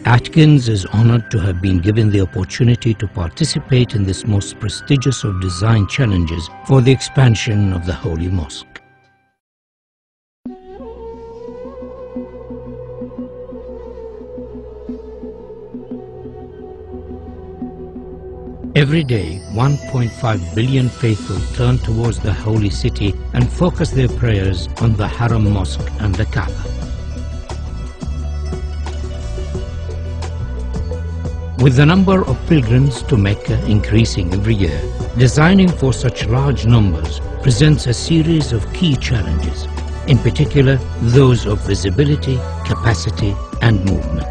Atkins is honored to have been given the opportunity to participate in this most prestigious of design challenges for the expansion of the Holy Mosque. Every day, 1.5 billion faithful turn towards the holy city and focus their prayers on the Haram Mosque and the Kaaba. With the number of pilgrims to Mecca increasing every year, designing for such large numbers presents a series of key challenges, in particular those of visibility, capacity and movement.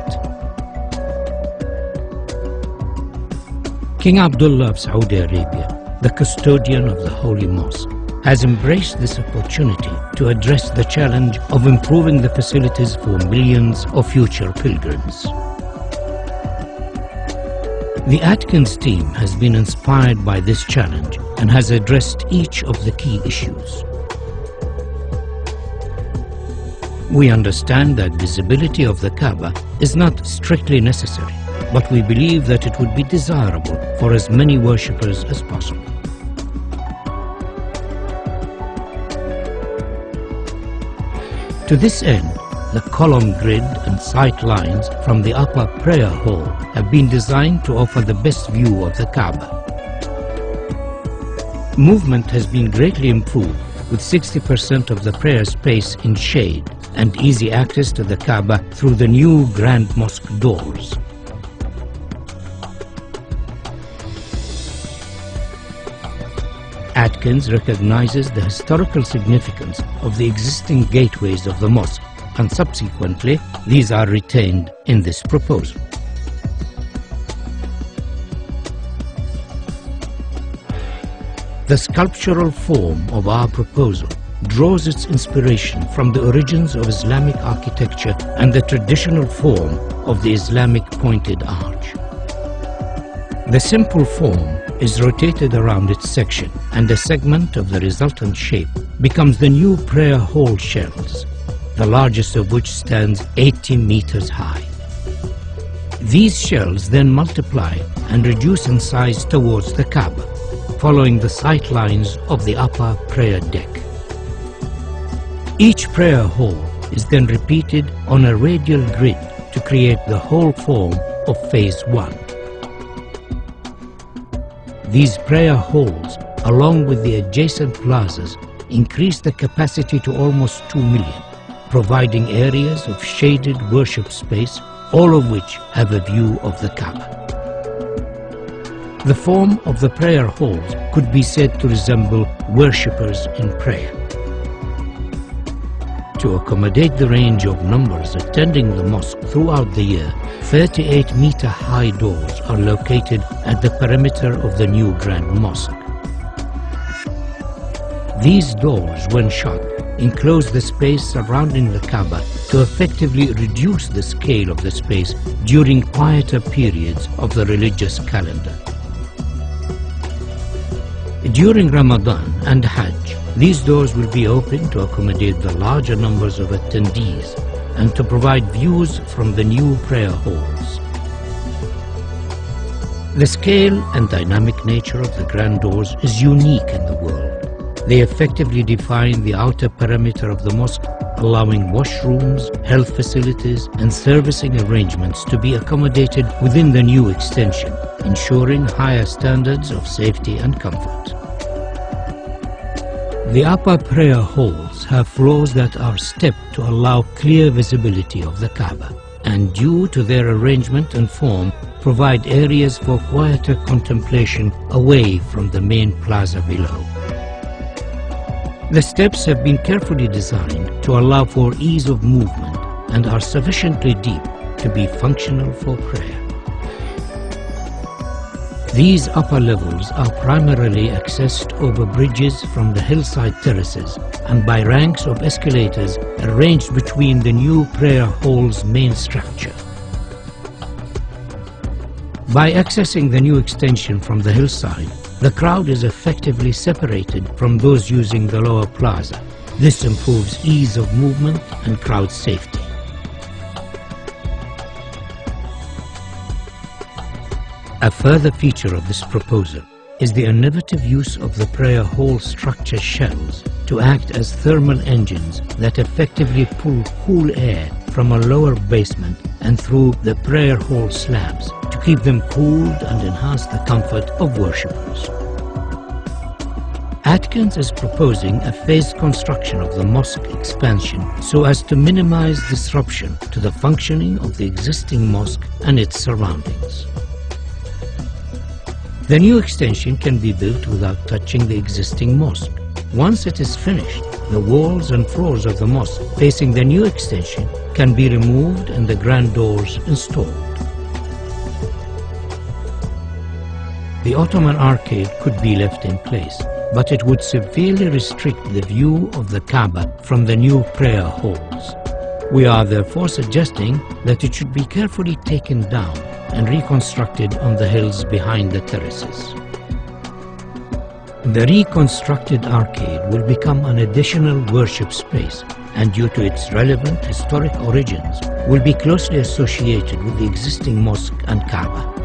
King Abdullah of Saudi Arabia, the custodian of the Holy Mosque, has embraced this opportunity to address the challenge of improving the facilities for millions of future pilgrims. The Atkins team has been inspired by this challenge and has addressed each of the key issues. We understand that visibility of the Kaaba is not strictly necessary, but we believe that it would be desirable for as many worshippers as possible. To this end, the column grid and sight lines from the upper prayer hall have been designed to offer the best view of the Kaaba. Movement has been greatly improved, with 60% of the prayer space in shade and easy access to the Kaaba through the new Grand Mosque doors. Atkins recognizes the historical significance of the existing gateways of the mosque, and subsequently these are retained in this proposal. The sculptural form of our proposal draws its inspiration from the origins of Islamic architecture and the traditional form of the Islamic pointed arch. The simple form is rotated around its section, and a segment of the resultant shape becomes the new prayer hall shells, the largest of which stands 80 meters high. These shells then multiply and reduce in size towards the Kaaba, following the sight lines of the upper prayer deck. Each prayer hall is then repeated on a radial grid to create the whole form of Phase 1. These prayer halls, along with the adjacent plazas, increase the capacity to almost 2 million, providing areas of shaded worship space, all of which have a view of the Kaaba. The form of the prayer halls could be said to resemble worshippers in prayer. To accommodate the range of numbers attending the mosque throughout the year, 38-meter-high doors are located at the perimeter of the new Grand Mosque. These doors, when shut, enclose the space surrounding the Kaaba to effectively reduce the scale of the space during quieter periods of the religious calendar. During Ramadan and Hajj, these doors will be open to accommodate the larger numbers of attendees and to provide views from the new prayer halls. The scale and dynamic nature of the grand doors is unique in the world. They effectively define the outer perimeter of the mosque, allowing washrooms, health facilities and servicing arrangements to be accommodated within the new extension, ensuring higher standards of safety and comfort. The upper prayer halls have floors that are stepped to allow clear visibility of the Kaaba, and due to their arrangement and form, provide areas for quieter contemplation away from the main plaza below. The steps have been carefully designed to allow for ease of movement and are sufficiently deep to be functional for prayer. These upper levels are primarily accessed over bridges from the hillside terraces and by ranks of escalators arranged between the new prayer hall's main structure. By accessing the new extension from the hillside, the crowd is effectively separated from those using the lower plaza. This improves ease of movement and crowd safety. A further feature of this proposal is the innovative use of the prayer hall structure shells to act as thermal engines that effectively pull cool air from a lower basement and through the prayer hall slabs to keep them cooled and enhance the comfort of worshippers. Atkins is proposing a phased construction of the mosque expansion so as to minimize disruption to the functioning of the existing mosque and its surroundings. The new extension can be built without touching the existing mosque. Once it is finished, the walls and floors of the mosque facing the new extension can be removed and the grand doors installed. The Ottoman arcade could be left in place, but it would severely restrict the view of the Kaaba from the new prayer halls. We are therefore suggesting that it should be carefully taken down and reconstructed on the hills behind the terraces. The reconstructed arcade will become an additional worship space and, due to its relevant historic origins, will be closely associated with the existing mosque and Kaaba.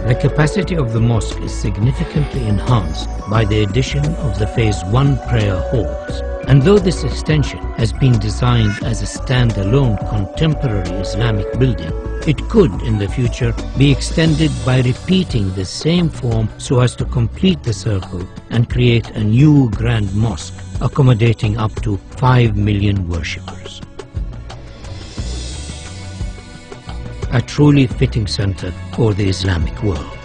The capacity of the mosque is significantly enhanced by the addition of the Phase 1 prayer halls, and though this extension has been designed as a stand-alone contemporary Islamic building, it could in the future be extended by repeating the same form so as to complete the circle and create a new grand mosque accommodating up to 5 million worshippers. A truly fitting center for the Islamic world.